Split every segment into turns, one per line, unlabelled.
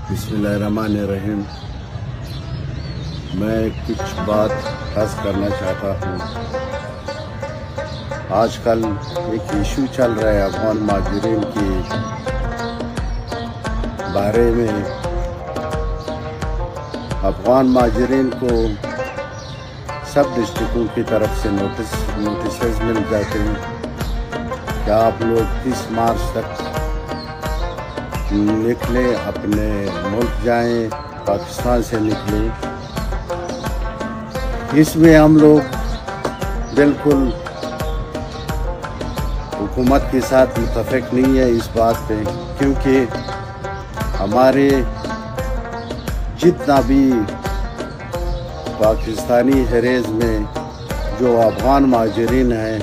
बिस्मिल्लाहिर्रहमानिर्रहीम। मैं कुछ बात अर्ज करना चाहता हूँ। आजकल एक इशू चल रहा है अफगान महाजिरीन के बारे में। अफगान महाजिरीन को सब डिस्ट्रिक्टों की तरफ से नोटिस मिल जाते हैं कि आप लोग 30 मार्च तक निकले, अपने मुल्क जाएं, पाकिस्तान से निकले। इसमें हम लोग बिल्कुल हुकूमत के साथ मुत्तफिक नहीं है इस बात पे, क्योंकि हमारे जितना भी पाकिस्तानी हरेज में जो अफगान महाजिरीन हैं,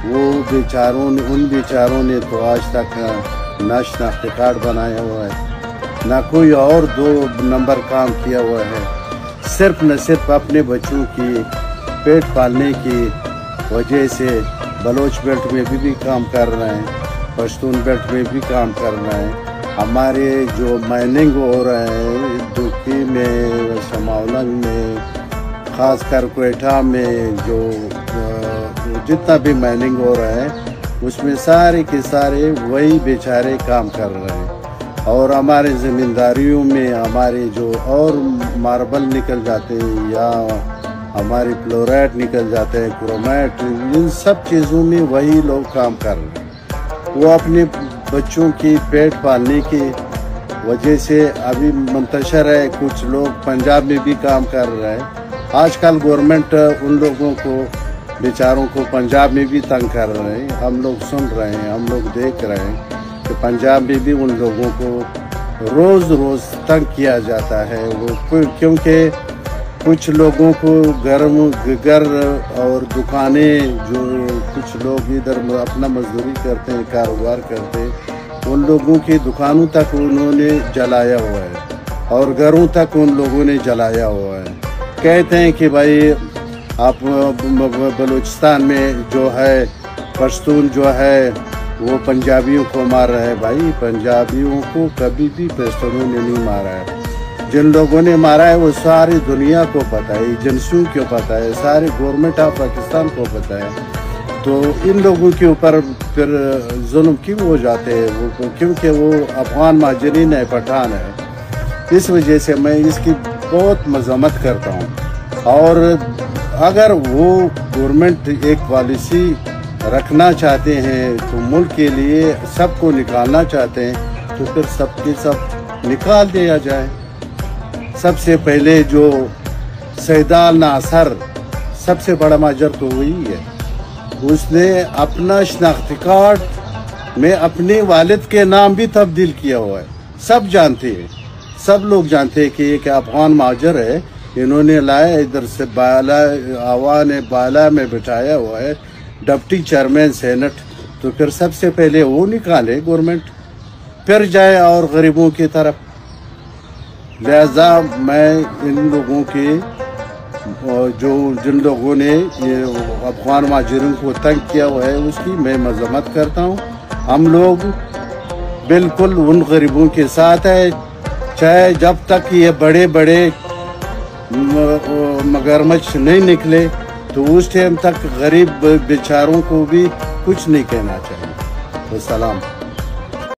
वो उन बेचारों ने तो आज तक ना शनाख्ती कार्ड बनाया हुआ है, ना कोई और 2 नंबर काम किया हुआ है। सिर्फ न सिर्फ अपने बच्चों की पेट पालने की वजह से बलोच बेल्ट में भी काम कर रहे हैं, पश्तून बेल्ट में भी काम कर रहे हैं। हमारे जो माइनिंग हो रहे हैं दुखी में, शमावलंग में, खासकर कोयटा में जो जितना भी माइनिंग हो रहा है, उसमें सारे के सारे वही बेचारे काम कर रहे हैं। और हमारे ज़मींदारियों में हमारे जो और मार्बल निकल जाते हैं या हमारे फ्लोराइड निकल जाते हैं, क्रोमाइट, इन सब चीज़ों में वही लोग काम कर रहे हैं। वो अपने बच्चों की पेट पालने की वजह से अभी मुंतशर है। कुछ लोग पंजाब में भी काम कर रहे हैं। आजकल गवर्नमेंट उन लोगों को बेचारों को पंजाब में भी तंग कर रहे हैं। हम लोग सुन रहे हैं, हम लोग देख रहे हैं कि पंजाब में भी उन लोगों को रोज़ तंग किया जाता है। वो क्योंकि कुछ लोगों को घर और दुकानें, जो कुछ लोग इधर अपना मजदूरी करते हैं, कारोबार करते हैं, उन लोगों की दुकानों तक उन्होंने जलाया हुआ है और घरों तक उन लोगों ने जलाया हुआ है। कहते हैं कि भाई आप बलूचिस्तान में जो है पश्तून जो है वो पंजाबियों को मार रहा है। भाई पंजाबियों को कभी भी पश्तूनों ने नहीं मारा है। जिन लोगों ने मारा है वो सारी दुनिया को पता है, एजेंसियों को पता है, सारे गवर्नमेंट ऑफ पाकिस्तान को पता है। तो इन लोगों के ऊपर फिर जुल्म क्यों हो जाते हैं? वो क्योंकि वो अफगान महाजिरीन है, पठान है। इस वजह से मैं इसकी बहुत मजम्मत करता हूँ। और अगर वो गवर्नमेंट एक पॉलिसी रखना चाहते हैं तो मुल्क के लिए सबको निकालना चाहते हैं, तो फिर सबके सब निकाल दिया जाए। सबसे पहले जो सैदाल नासर, सबसे बड़ा माजर तो वही है। उसने अपना शनाख्ती कार्ड में अपने वालिद के नाम भी तब्दील किया हुआ है। सब जानते हैं, सब लोग जानते हैं कि एक अफगान माजर है। इन्होंने लाया इधर से बाला में बिठाया हुआ है, डिप्टी चेयरमैन सेनेट। तो फिर सबसे पहले वो निकाले गवर्नमेंट, फिर जाए और गरीबों की तरफ। लिहाजा मैं इन लोगों के जिन लोगों ने ये अफगान महाजिरों को तंग किया हुआ है उसकी मैं मजम्मत करता हूँ। हम लोग बिल्कुल उन गरीबों के साथ है, चाहे जब तक ये बड़े बड़े मगरमच्छ नहीं निकले तो उस टाइम तक गरीब बेचारों को भी कुछ नहीं कहना चाहिए। तो सलाम।